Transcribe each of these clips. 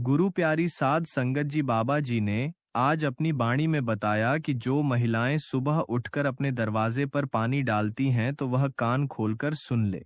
गुरु प्यारी साध संगत जी बाबा जी ने आज अपनी वाणी में बताया कि जो महिलाएं सुबह उठकर अपने दरवाजे पर पानी डालती हैं तो वह कान खोलकर सुन ले।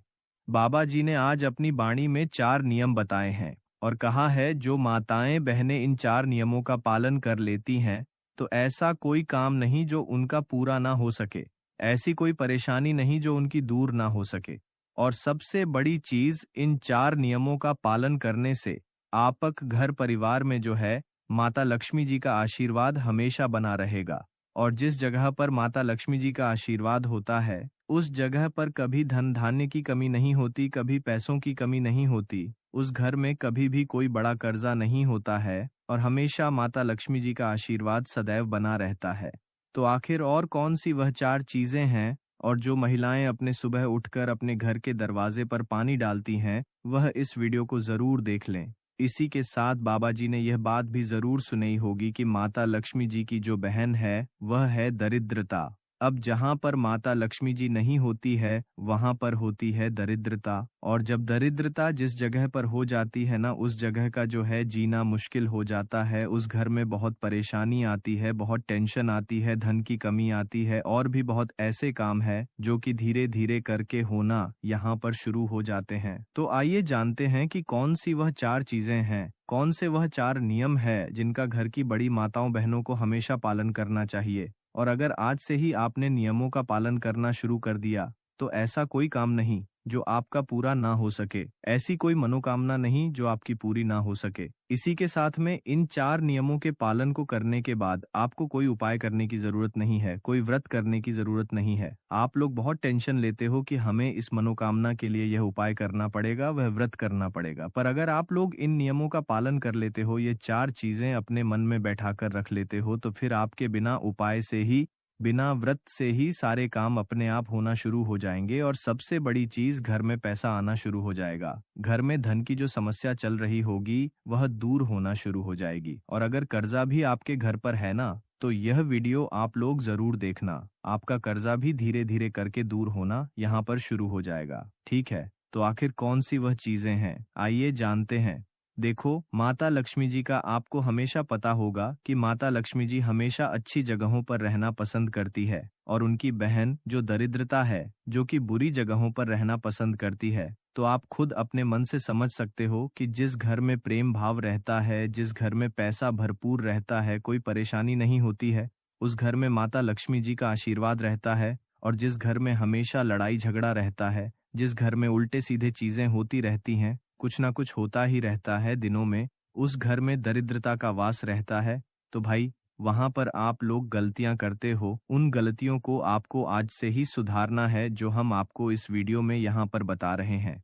बाबा जी ने आज अपनी वाणी में 4 नियम बताए हैं और कहा है जो माताएं बहनें इन 4 नियमों का पालन कर लेती हैं तो ऐसा कोई काम नहीं जो उनका पूरा ना हो सके, ऐसी कोई परेशानी नहीं जो उनकी दूर ना हो सके। और सबसे बड़ी चीज, इन 4 नियमों का पालन करने से आपक घर परिवार में जो है माता लक्ष्मी जी का आशीर्वाद हमेशा बना रहेगा। और जिस जगह पर माता लक्ष्मी जी का आशीर्वाद होता है उस जगह पर कभी धन धान्य की कमी नहीं होती, कभी पैसों की कमी नहीं होती, उस घर में कभी भी कोई बड़ा कर्जा नहीं होता है और हमेशा माता लक्ष्मी जी का आशीर्वाद सदैव बना रहता है। तो आखिर और कौन सी वह 4 चीजें हैं और जो महिलाएं अपने सुबह उठकर अपने घर के दरवाजे पर पानी डालती हैं, वह इस वीडियो को जरूर देख लें। इसी के साथ बाबा जी ने यह बात भी जरूर सुनी होगी कि माता लक्ष्मी जी की जो बहन है वह है दरिद्रता। अब जहां पर माता लक्ष्मी जी नहीं होती है वहां पर होती है दरिद्रता, और जब दरिद्रता जिस जगह पर हो जाती है ना, उस जगह का जो है जीना मुश्किल हो जाता है। उस घर में बहुत परेशानी आती है, बहुत टेंशन आती है, धन की कमी आती है और भी बहुत ऐसे काम है जो कि धीरे धीरे करके होना यहाँ पर शुरू हो जाते हैं। तो आइए जानते हैं कि कौन सी वह 4 चीजें हैं, कौन से वह 4 नियम है जिनका घर की बड़ी माताओं बहनों को हमेशा पालन करना चाहिए। और अगर आज से ही आपने नियमों का पालन करना शुरू कर दिया तो ऐसा कोई काम नहीं जो आपका पूरा ना हो सके, ऐसी कोई मनोकामना नहीं जो आपकी पूरी ना हो सके। इसी के साथ में इन 4 नियमों के पालन को करने के बाद आपको कोई उपाय करने की जरूरत नहीं है, कोई व्रत करने की जरूरत नहीं है। आप लोग बहुत टेंशन लेते हो कि हमें इस मनोकामना के लिए यह उपाय करना पड़ेगा, वह व्रत करना पड़ेगा, पर अगर आप लोग इन नियमों का पालन कर लेते हो, ये 4 चीजें अपने मन में बैठा कर रख लेते हो, तो फिर आपके बिना उपाय से ही, बिना व्रत से ही सारे काम अपने आप होना शुरू हो जाएंगे। और सबसे बड़ी चीज, घर में पैसा आना शुरू हो जाएगा। घर में धन की जो समस्या चल रही होगी वह दूर होना शुरू हो जाएगी। और अगर कर्जा भी आपके घर पर है ना, तो यह वीडियो आप लोग जरूर देखना, आपका कर्जा भी धीरे धीरे करके दूर होना यहाँ पर शुरू हो जाएगा। ठीक है, तो आखिर कौन सी वह चीजें हैं, आइए जानते हैं। देखो, माता लक्ष्मी जी का आपको हमेशा पता होगा कि माता लक्ष्मी जी हमेशा अच्छी जगहों पर रहना पसंद करती है, और उनकी बहन जो दरिद्रता है, जो कि बुरी जगहों पर रहना पसंद करती है। तो आप खुद अपने मन से समझ सकते हो कि जिस घर में प्रेम भाव रहता है, जिस घर में पैसा भरपूर रहता है, कोई परेशानी नहीं होती है, उस घर में माता लक्ष्मी जी का आशीर्वाद रहता है। और जिस घर में हमेशा लड़ाई झगड़ा रहता है, जिस घर में उल्टे सीधे चीजें होती रहती हैं, कुछ ना कुछ होता ही रहता है दिनों में, उस घर में दरिद्रता का वास रहता है। तो भाई, वहां पर आप लोग गलतियां करते हो, उन गलतियों को आपको आज से ही सुधारना है, जो हम आपको इस वीडियो में यहाँ पर बता रहे हैं।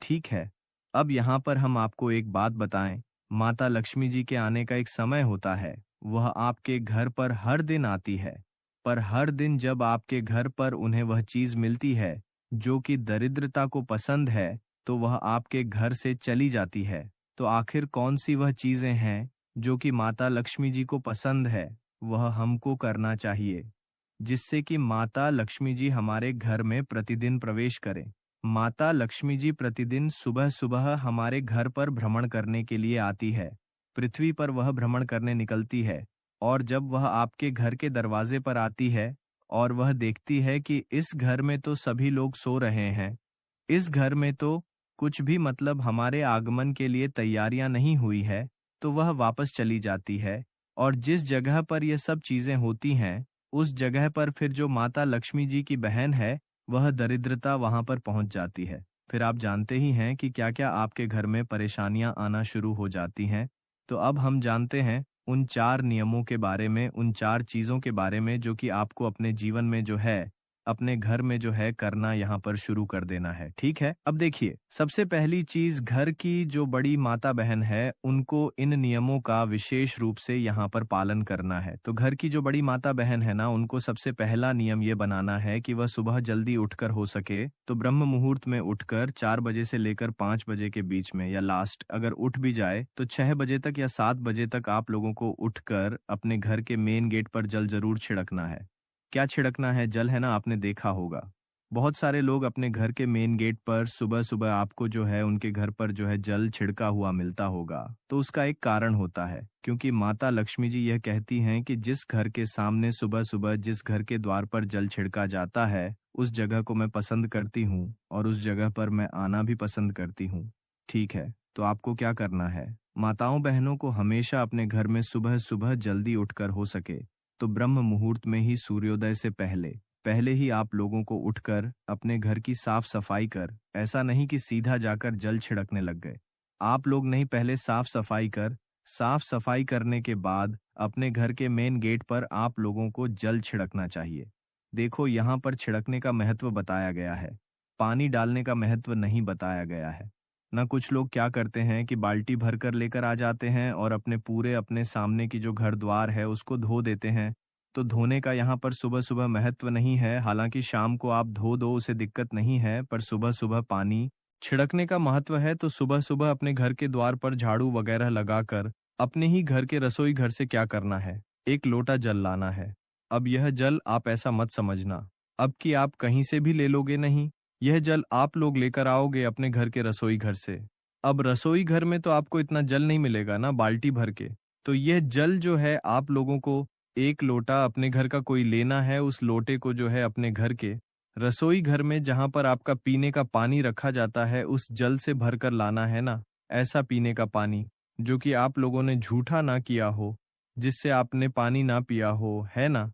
ठीक है, अब यहाँ पर हम आपको एक बात बताएं, माता लक्ष्मी जी के आने का एक समय होता है, वह आपके घर पर हर दिन आती है। पर हर दिन जब आपके घर पर उन्हें वह चीज मिलती है जो कि दरिद्रता को पसंद है, तो वह आपके घर से चली जाती है। तो आखिर कौन सी वह चीजें हैं जो कि माता लक्ष्मी जी को पसंद है, वह हमको करना चाहिए, जिससे कि माता लक्ष्मी जी हमारे घर में प्रतिदिन प्रवेश करें। माता लक्ष्मी जी प्रतिदिन सुबह सुबह हमारे घर पर भ्रमण करने के लिए आती है। पृथ्वी पर वह भ्रमण करने निकलती है, और जब वह आपके घर के दरवाजे पर आती है और वह देखती है कि इस घर में तो सभी लोग सो रहे हैं, इस घर में तो कुछ भी मतलब हमारे आगमन के लिए तैयारियां नहीं हुई है, तो वह वापस चली जाती है। और जिस जगह पर ये सब चीजें होती हैं, उस जगह पर फिर जो माता लक्ष्मी जी की बहन है, वह दरिद्रता वहां पर पहुंच जाती है। फिर आप जानते ही हैं कि क्या क्या आपके घर में परेशानियां आना शुरू हो जाती हैं। तो अब हम जानते हैं उन 4 नियमों के बारे में, उन 4 चीजों के बारे में जो कि आपको अपने जीवन में जो है, अपने घर में जो है करना यहाँ पर शुरू कर देना है। ठीक है, अब देखिए, सबसे पहली चीज, घर की जो बड़ी माता बहन है उनको इन नियमों का विशेष रूप से यहाँ पर पालन करना है। तो घर की जो बड़ी माता बहन है ना, उनको सबसे पहला नियम ये बनाना है कि वह सुबह जल्दी उठकर हो सके तो ब्रह्म मुहूर्त में उठकर 4 बजे से लेकर 5 बजे के बीच में, या लास्ट अगर उठ भी जाए तो 6 बजे तक या 7 बजे तक आप लोगों को उठकर अपने घर के मेन गेट पर जल जरूर छिड़कना है। क्या छिड़कना है? जल है ना, आपने देखा होगा, बहुत सारे लोग अपने घर के मेन गेट पर सुबह-सुबह आपको जो है उनके घर पर जो है जल छिड़का हुआ मिलता होगा। तो उसका एक कारण होता है, क्योंकि माता लक्ष्मी जी यह कहती हैं कि जिस घर के सामने सुबह-सुबह जिस घर के द्वार पर जल छिड़का जाता है, उस जगह को मैं पसंद करती हूँ और उस जगह पर मैं आना भी पसंद करती हूँ। ठीक है, तो आपको क्या करना है? माताओं-बहनों को हमेशा अपने घर में सुबह-सुबह जल्दी उठकर हो सके, तो ब्रह्म मुहूर्त में ही सूर्योदय से पहले ही आप लोगों को उठकर अपने घर की साफ सफाई कर, ऐसा नहीं कि सीधा जाकर जल छिड़कने लग गए। आप लोग नहीं, पहले साफ सफाई कर, साफ सफाई करने के बाद अपने घर के मेन गेट पर आप लोगों को जल छिड़कना चाहिए। देखो, यहाँ पर छिड़कने का महत्व बताया गया है, पानी डालने का महत्व नहीं बताया गया है। ना कुछ लोग क्या करते हैं कि बाल्टी भर कर लेकर आ जाते हैं और अपने सामने की जो घर द्वार है उसको धो देते हैं। तो धोने का यहाँ पर सुबह-सुबह महत्व नहीं है, हालाँकि शाम को आप धो दो उसे दिक्कत नहीं है, पर सुबह-सुबह पानी छिड़कने का महत्व है। तो सुबह-सुबह अपने घर के द्वार पर झाड़ू वगैरह लगाकर अपने ही घर के रसोई घर से क्या करना है, 1 लोटा जल लाना है। अब यह जल आप ऐसा मत समझना, अब कि आप कहीं से भी ले लोगे नहीं, यह जल आप लोग लेकर आओगे अपने घर के रसोई घर से। अब रसोई घर में तो आपको इतना जल नहीं मिलेगा ना बाल्टी भर के, तो यह जल जो है आप लोगों को 1 लोटा अपने घर का कोई लेना है, उस लोटे को जो है अपने घर के रसोई घर में जहाँ पर आपका पीने का पानी रखा जाता है, उस जल से भरकर लाना है ना, ऐसा पीने का पानी, जो कि आप लोगों ने झूठा ना किया हो, जिससे आपने पानी ना पिया हो, है ना?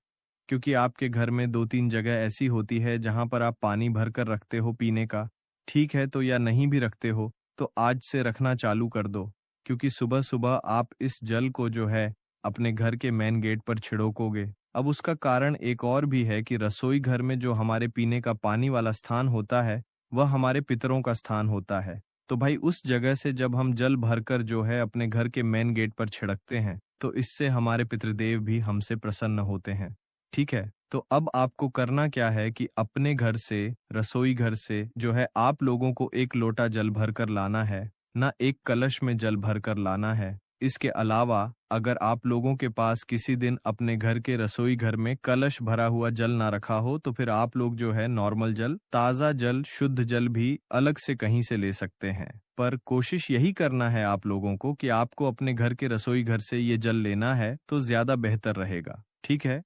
क्योंकि आपके घर में 2-3 जगह ऐसी होती है जहाँ पर आप पानी भरकर रखते हो पीने का, ठीक है तो, या नहीं भी रखते हो, तो आज से रखना चालू कर दो, क्योंकि सुबह-सुबह आप इस जल को जो है अपने घर के मेन गेट पर छिड़कोगे। अब उसका कारण एक और भी है कि रसोई घर में जो हमारे पीने का पानी वाला स्थान होता है, वह हमारे पितरों का स्थान होता है। तो भाई उस जगह से जब हम जल भरकर जो है अपने घर के मेन गेट पर छिड़कते हैं, तो इससे हमारे पितृदेव भी हमसे प्रसन्न होते हैं। ठीक है? तो अब आपको करना क्या है कि अपने घर से, रसोई घर से जो है आप लोगों को 1 लोटा जल भरकर लाना है, ना 1 कलश में जल भरकर लाना है। इसके अलावा अगर आप लोगों के पास किसी दिन अपने घर के रसोई घर में कलश भरा हुआ जल ना रखा हो, तो फिर आप लोग जो है नॉर्मल जल, ताज़ा जल, शुद्ध जल भी अलग से कहीं से ले सकते हैं। पर कोशिश यही करना है आप लोगों को कि आपको अपने घर के रसोई घर से ये जल लेना है, तो ज़्यादा बेहतर रहेगा। ठीक है?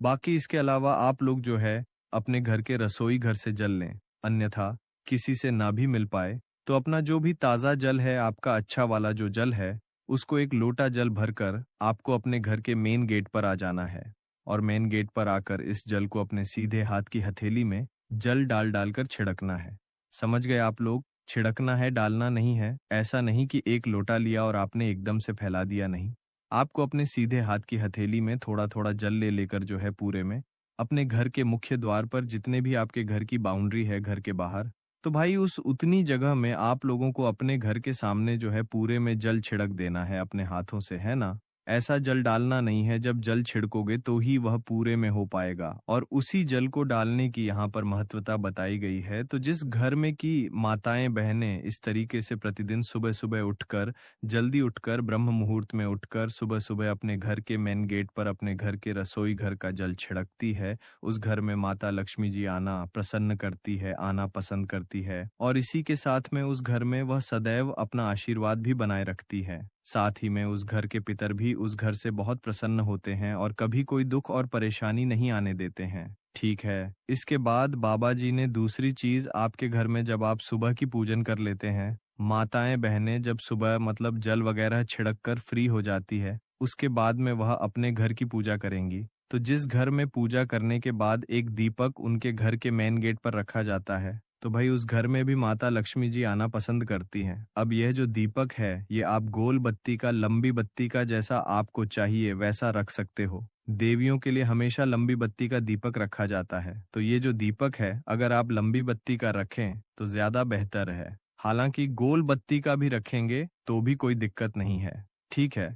बाकी इसके अलावा आप लोग जो है अपने घर के रसोई घर से जल लें, अन्यथा किसी से ना भी मिल पाए तो अपना जो भी ताज़ा जल है, आपका अच्छा वाला जो जल है, उसको 1 लोटा जल भरकर आपको अपने घर के मेन गेट पर आ जाना है और मेन गेट पर आकर इस जल को अपने सीधे हाथ की हथेली में जल डाल डालकर छिड़कना है। समझ गए आप लोग? छिड़कना है, डालना नहीं है। ऐसा नहीं कि 1 लोटा लिया और आपने एकदम से फैला दिया, नहीं। आपको अपने सीधे हाथ की हथेली में थोड़ा-थोड़ा जल ले लेकर जो है पूरे में, अपने घर के मुख्य द्वार पर जितने भी आपके घर की बाउंड्री है घर के बाहर, तो भाई उस उतनी जगह में आप लोगों को अपने घर के सामने जो है पूरे में जल छिड़क देना है अपने हाथों से, है ना? ऐसा जल डालना नहीं है, जब जल छिड़कोगे तो ही वह पूरे में हो पाएगा और उसी जल को डालने की यहाँ पर महत्वता बताई गई है। तो जिस घर में की माताएं बहनें इस तरीके से प्रतिदिन सुबह-सुबह उठकर, जल्दी उठकर, ब्रह्म मुहूर्त में उठकर सुबह-सुबह अपने घर के मेन गेट पर अपने घर के रसोई घर का जल छिड़कती है, उस घर में माता लक्ष्मी जी आना प्रसन्न करती है, आना पसंद करती है और इसी के साथ में उस घर में वह सदैव अपना आशीर्वाद भी बनाए रखती है। साथ ही में उस घर के पितर भी उस घर से बहुत प्रसन्न होते हैं और कभी कोई दुख और परेशानी नहीं आने देते हैं। ठीक है। इसके बाद बाबा जी ने दूसरी चीज आपके घर में जब आप सुबह की पूजन कर लेते हैं, माताएं बहनें जब सुबह मतलब जल वगैरह छिड़क कर फ्री हो जाती है, उसके बाद में वह अपने घर की पूजा करेंगी। तो जिस घर में पूजा करने के बाद एक दीपक उनके घर के मेन गेट पर रखा जाता है, तो भाई उस घर में भी माता लक्ष्मी जी आना पसंद करती हैं। अब यह जो दीपक है, ये आप गोल बत्ती का, लंबी बत्ती का जैसा आपको चाहिए वैसा रख सकते हो। देवियों के लिए हमेशा लंबी बत्ती का दीपक रखा जाता है, तो ये जो दीपक है अगर आप लंबी बत्ती का रखें तो ज्यादा बेहतर है। हालांकि गोल बत्ती का भी रखेंगे तो भी कोई दिक्कत नहीं है। ठीक है।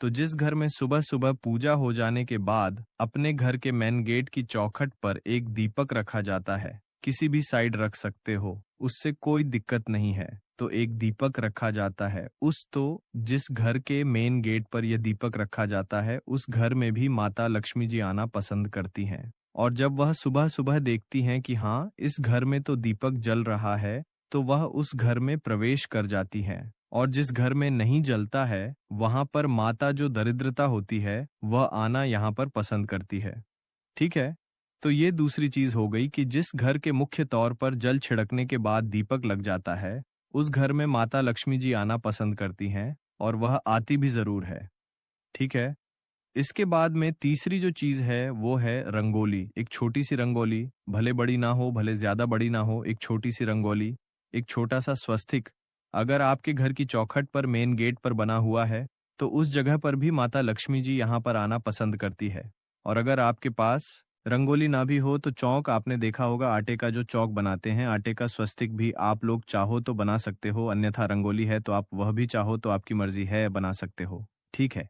तो जिस घर में सुबह सुबह पूजा हो जाने के बाद अपने घर के मेन गेट की चौखट पर एक दीपक रखा जाता है, किसी भी साइड रख सकते हो, उससे कोई दिक्कत नहीं है। तो एक दीपक रखा जाता है, जिस घर के मेन गेट पर यह दीपक रखा जाता है, उस घर में भी माता लक्ष्मी जी आना पसंद करती हैं और जब वह सुबह सुबह देखती हैं कि हाँ, इस घर में तो दीपक जल रहा है, तो वह उस घर में प्रवेश कर जाती हैं। और जिस घर में नहीं जलता है, वहां पर माता जो दरिद्रता होती है, वह आना यहाँ पर पसंद करती है। ठीक है। तो ये दूसरी चीज हो गई कि जिस घर के मुख्य तौर पर जल छिड़कने के बाद दीपक लग जाता है, उस घर में माता लक्ष्मी जी आना पसंद करती हैं, और वह आती भी जरूर है। ठीक है। इसके बाद में तीसरी जो चीज है वो है रंगोली। एक छोटी सी रंगोली, भले बड़ी ना हो भले ज्यादा बड़ी ना हो, एक छोटी सी रंगोली, एक छोटा सा स्वस्तिक अगर आपके घर की चौखट पर मेन गेट पर बना हुआ है, तो उस जगह पर भी माता लक्ष्मी जी यहाँ पर आना पसंद करती है। और अगर आपके पास रंगोली ना भी हो तो चौक, आपने देखा होगा आटे का जो चौक बनाते हैं, आटे का स्वस्तिक भी आप लोग चाहो तो बना सकते हो, अन्यथा रंगोली है तो आप वह भी चाहो तो आपकी मर्जी है, बना सकते हो। ठीक है।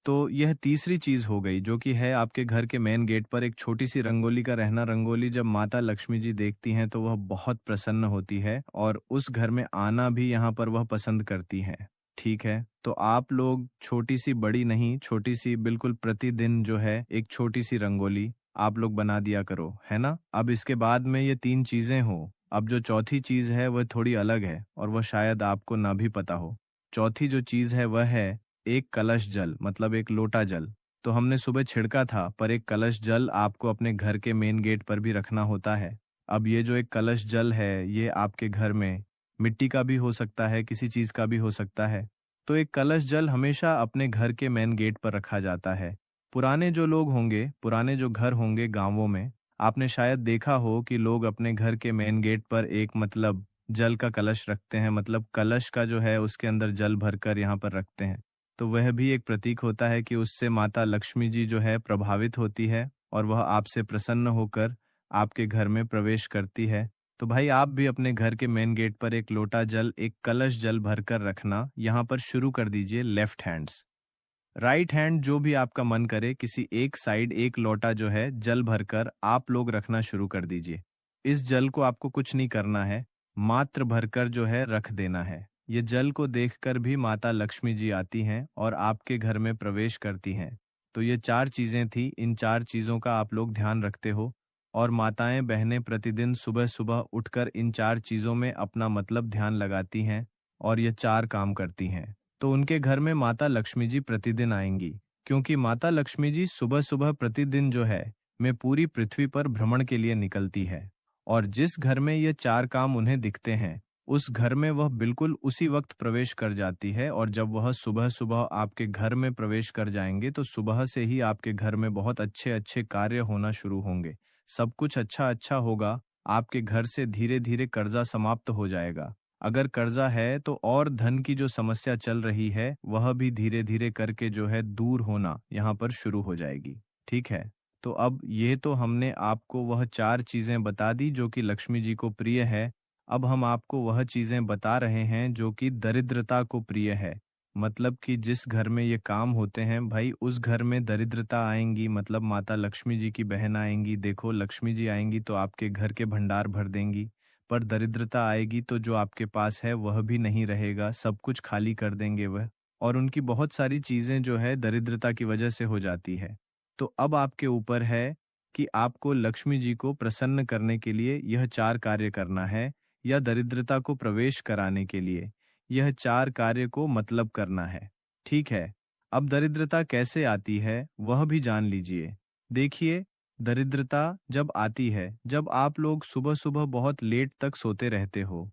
तो यह तीसरी चीज हो गई जो कि है आपके घर के मेन गेट पर एक छोटी सी रंगोली का रहना। रंगोली जब माता लक्ष्मी जी देखती हैं तो वह बहुत प्रसन्न होती है और उस घर में आना भी यहाँ पर वह पसंद करती हैं। ठीक है। तो आप लोग छोटी सी, बड़ी नहीं, छोटी सी बिल्कुल प्रतिदिन जो है एक छोटी सी रंगोली आप लोग बना दिया करो, है ना। अब इसके बाद में ये तीन चीजें हो, अब जो चौथी चीज है वह थोड़ी अलग है और वह शायद आपको ना भी पता हो। चौथी जो चीज है वह है एक कलश जल, मतलब एक लोटा जल। तो हमने सुबह छिड़का था, पर एक कलश जल आपको अपने घर के मेन गेट पर भी रखना होता है। अब ये जो एक कलश जल है, ये आपके घर में मिट्टी का भी हो सकता है, किसी चीज का भी हो सकता है। तो एक कलश जल हमेशा अपने घर के मेन गेट पर रखा जाता है। पुराने जो लोग होंगे, पुराने जो घर होंगे गांवों में, आपने शायद देखा हो कि लोग अपने घर के मेन गेट पर एक, मतलब जल का कलश रखते हैं, मतलब कलश का जो है उसके अंदर जल भरकर यहाँ पर रखते हैं। तो वह भी एक प्रतीक होता है कि उससे माता लक्ष्मी जी जो है प्रभावित होती है और वह आपसे प्रसन्न होकर आपके घर में प्रवेश करती है। तो भाई आप भी अपने घर के मेन गेट पर एक लोटा जल, एक कलश जल भरकर रखना यहाँ पर शुरू कर दीजिए लेफ्ट हैंड्स। राइट हैंड जो भी आपका मन करे, किसी एक साइड एक लोटा जो है जल भरकर आप लोग रखना शुरू कर दीजिए। इस जल को आपको कुछ नहीं करना है, मात्र भरकर जो है रख देना है। ये जल को देखकर भी माता लक्ष्मी जी आती हैं और आपके घर में प्रवेश करती हैं। तो ये चार चीजें थी, इन चार चीजों का आप लोग ध्यान रखते हो और माताएं बहनें प्रतिदिन सुबह सुबह उठकर इन चार चीजों में अपना मतलब ध्यान लगाती हैं और ये चार काम करती हैं। तो उनके घर में माता लक्ष्मी जी प्रतिदिन आएंगी, क्योंकि माता लक्ष्मी जी सुबह सुबह प्रतिदिन जो है मैं पूरी पृथ्वी पर भ्रमण के लिए निकलती है। और जिस घर में ये चार काम उन्हें दिखते हैं, उस घर में वह बिल्कुल उसी वक्त प्रवेश कर जाती है। और जब वह सुबह सुबह आपके घर में प्रवेश कर जाएंगे तो सुबह से ही आपके घर में बहुत अच्छे अच्छे कार्य होना शुरू होंगे, सब कुछ अच्छा अच्छा होगा। आपके घर से धीरे धीरे कर्जा समाप्त हो जाएगा। अगर कर्जा है तो और धन की जो समस्या चल रही है वह भी धीरे धीरे करके जो है दूर होना यहाँ पर शुरू हो जाएगी। ठीक है। तो अब ये तो हमने आपको वह चार चीजें बता दी जो कि लक्ष्मी जी को प्रिय है। अब हम आपको वह चीजें बता रहे हैं जो कि दरिद्रता को प्रिय है। मतलब कि जिस घर में ये काम होते हैं भाई, उस घर में दरिद्रता आएंगी, मतलब माता लक्ष्मी जी की बहन आएंगी। देखो, लक्ष्मी जी आएंगी तो आपके घर के भंडार भर देंगी, पर दरिद्रता आएगी तो जो आपके पास है वह भी नहीं रहेगा, सब कुछ खाली कर देंगे वह। और उनकी बहुत सारी चीजें जो है दरिद्रता की वजह से हो जाती है। तो अब आपके ऊपर है कि आपको लक्ष्मी जी को प्रसन्न करने के लिए यह चार कार्य करना है, या दरिद्रता को प्रवेश कराने के लिए यह चार कार्य को मतलब करना है। ठीक है। अब दरिद्रता कैसे आती है वह भी जान लीजिए। देखिए, दरिद्रता जब आती है जब आप लोग सुबह सुबह बहुत लेट तक सोते रहते हो।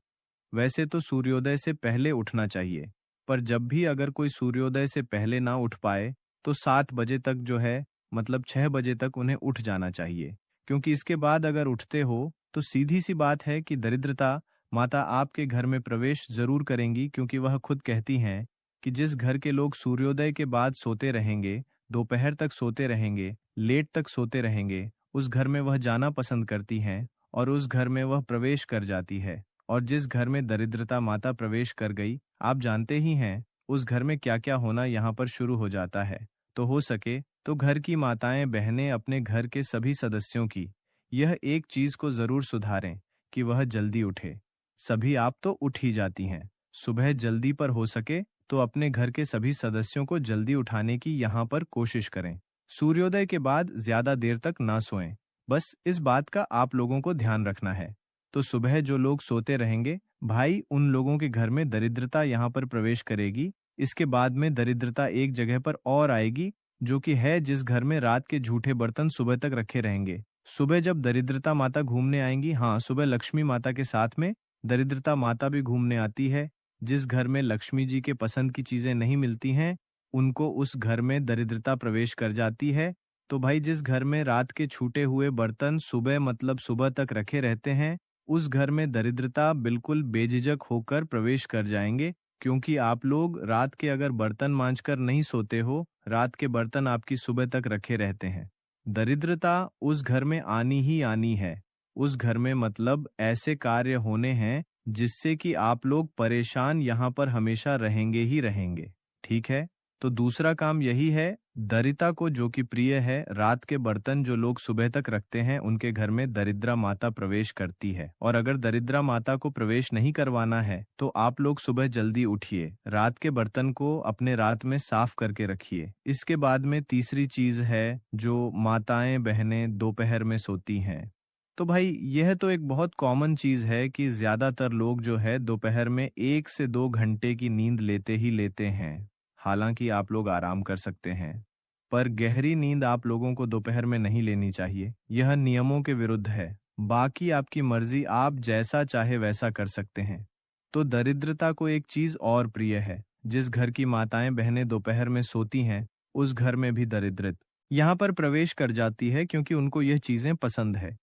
वैसे तो सूर्योदय से पहले उठना चाहिए, पर जब भी अगर कोई सूर्योदय से पहले ना उठ पाए तो 7 बजे तक जो है, मतलब 6 बजे तक उन्हें उठ जाना चाहिए। क्योंकि इसके बाद अगर उठते हो तो सीधी सी बात है कि दरिद्रता माता आपके घर में प्रवेश जरूर करेंगी, क्योंकि वह खुद कहती हैं कि जिस घर के लोग सूर्योदय के बाद सोते रहेंगे, दोपहर तक सोते रहेंगे, लेट तक सोते रहेंगे, उस घर में वह जाना पसंद करती हैं और उस घर में वह प्रवेश कर जाती है। और जिस घर में दरिद्रता माता प्रवेश कर गई, आप जानते ही हैं उस घर में क्या क्या होना यहाँ पर शुरू हो जाता है। तो हो सके तो घर की माताएं बहनें अपने घर के सभी सदस्यों की यह एक चीज को जरूर सुधारें कि वह जल्दी उठे। सभी आप तो उठ ही जाती हैं, सुबह जल्दी, पर हो सके तो अपने घर के सभी सदस्यों को जल्दी उठाने की यहाँ पर कोशिश करें। सूर्योदय के बाद ज्यादा देर तक ना सोएं, बस इस बात का आप लोगों को ध्यान रखना है। तो सुबह जो लोग सोते रहेंगे, भाई उन लोगों के घर में दरिद्रता यहाँ पर प्रवेश करेगी। इसके बाद में दरिद्रता एक जगह पर और आएगी, जो कि है जिस घर में रात के झूठे बर्तन सुबह तक रखे रहेंगे। सुबह जब दरिद्रता माता घूमने आएंगी, हाँ, सुबह लक्ष्मी माता के साथ में दरिद्रता माता भी घूमने आती है। जिस घर में लक्ष्मी जी के पसंद की चीजें नहीं मिलती हैं, उनको उस घर में दरिद्रता प्रवेश कर जाती है। तो भाई जिस घर में रात के छूटे हुए बर्तन सुबह मतलब सुबह तक रखे रहते हैं, उस घर में दरिद्रता बिल्कुल बेझिझक होकर प्रवेश कर जाएंगे, क्योंकि आप लोग रात के अगर बर्तन मांजकर नहीं सोते हो, रात के बर्तन आपकी सुबह तक रखे रहते हैं। दरिद्रता उस घर में आनी ही आनी है। उस घर में मतलब ऐसे कार्य होने हैं जिससे कि आप लोग परेशान यहाँ पर हमेशा रहेंगे ही रहेंगे। ठीक है? तो दूसरा काम यही है, दरिता को जो कि प्रिय है, रात के बर्तन जो लोग सुबह तक रखते हैं उनके घर में दरिद्रा माता प्रवेश करती है। और अगर दरिद्रा माता को प्रवेश नहीं करवाना है तो आप लोग सुबह जल्दी उठिए, रात के बर्तन को अपने रात में साफ करके रखिए। इसके बाद में तीसरी चीज है, जो माताएं बहनें दोपहर में सोती हैं। तो भाई यह तो एक बहुत कॉमन चीज है कि ज्यादातर लोग जो है दोपहर में 1 से 2 घंटे की नींद लेते ही लेते हैं। हालांकि आप लोग आराम कर सकते हैं, पर गहरी नींद आप लोगों को दोपहर में नहीं लेनी चाहिए। यह नियमों के विरुद्ध है। बाकी आपकी मर्जी, आप जैसा चाहे वैसा कर सकते हैं। तो दरिद्रता को एक चीज और प्रिय है, जिस घर की माताएं बहनें दोपहर में सोती हैं, उस घर में भी दरिद्रत यहाँ पर प्रवेश कर जाती है, क्योंकि उनको यह चीजें पसंद है।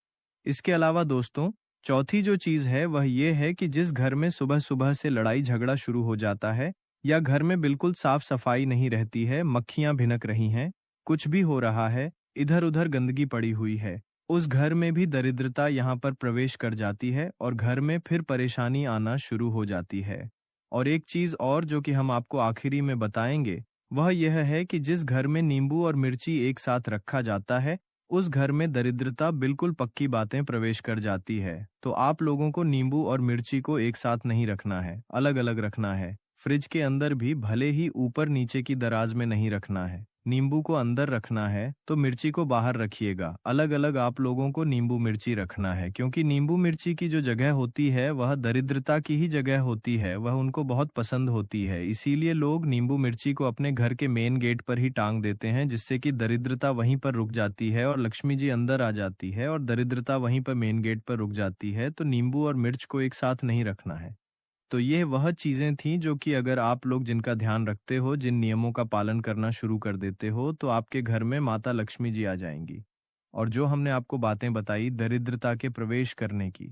इसके अलावा दोस्तों, चौथी जो चीज है वह यह है कि जिस घर में सुबह सुबह से लड़ाई झगड़ा शुरू हो जाता है, या घर में बिल्कुल साफ सफाई नहीं रहती है, मक्खियां भिनक रही हैं, कुछ भी हो रहा है, इधर उधर गंदगी पड़ी हुई है, उस घर में भी दरिद्रता यहाँ पर प्रवेश कर जाती है और घर में फिर परेशानी आना शुरू हो जाती है। और एक चीज और जो कि हम आपको आखिरी में बताएंगे, वह यह है कि जिस घर में नींबू और मिर्ची एक साथ रखा जाता है, उस घर में दरिद्रता बिल्कुल पक्की बातें प्रवेश कर जाती है। तो आप लोगों को नींबू और मिर्ची को एक साथ नहीं रखना है, अलग अलग रखना है। फ्रिज के अंदर भी भले ही ऊपर नीचे की दराज में नहीं रखना है। नींबू को अंदर रखना है तो मिर्ची को बाहर रखिएगा। अलग अलग आप लोगों को नींबू मिर्ची रखना है, क्योंकि नींबू मिर्ची की जो जगह होती है वह दरिद्रता की ही जगह होती है, वह उनको बहुत पसंद होती है। इसीलिए लोग नींबू मिर्ची को अपने घर के मेन गेट पर ही टांग देते हैं, जिससे कि दरिद्रता वहीं पर रुक जाती है और लक्ष्मी जी अंदर आ जाती है, और दरिद्रता वहीं पर मेन गेट पर रुक जाती है। तो नींबू और मिर्च को एक साथ नहीं रखना है। तो ये वह चीजें थीं जो कि अगर आप लोग जिनका ध्यान रखते हो, जिन नियमों का पालन करना शुरू कर देते हो, तो आपके घर में माता लक्ष्मी जी आ जाएंगी। और जो हमने आपको बातें बताई दरिद्रता के प्रवेश करने की,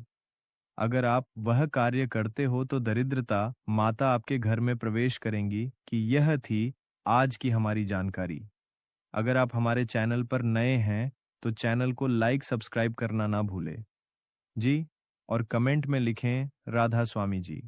अगर आप वह कार्य करते हो तो दरिद्रता माता आपके घर में प्रवेश करेंगी। कि यह थी आज की हमारी जानकारी। अगर आप हमारे चैनल पर नए हैं तो चैनल को लाइक सब्सक्राइब करना ना भूलें जी। और कमेंट में लिखें राधा स्वामी जी।